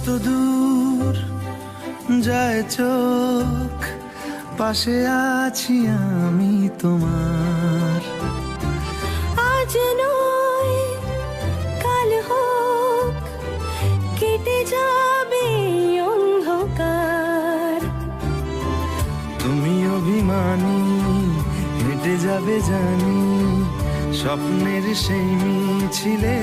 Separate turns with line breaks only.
যত দূর যায় চোখ, পাশে আছি আমি তোমার।
আজ নয় কাল হোক, কেটে যাবে অন্ধকার।
তুমি অভিমানী, হেঁটে যাবে জানি স্বপ্নের সেই মিছিলে।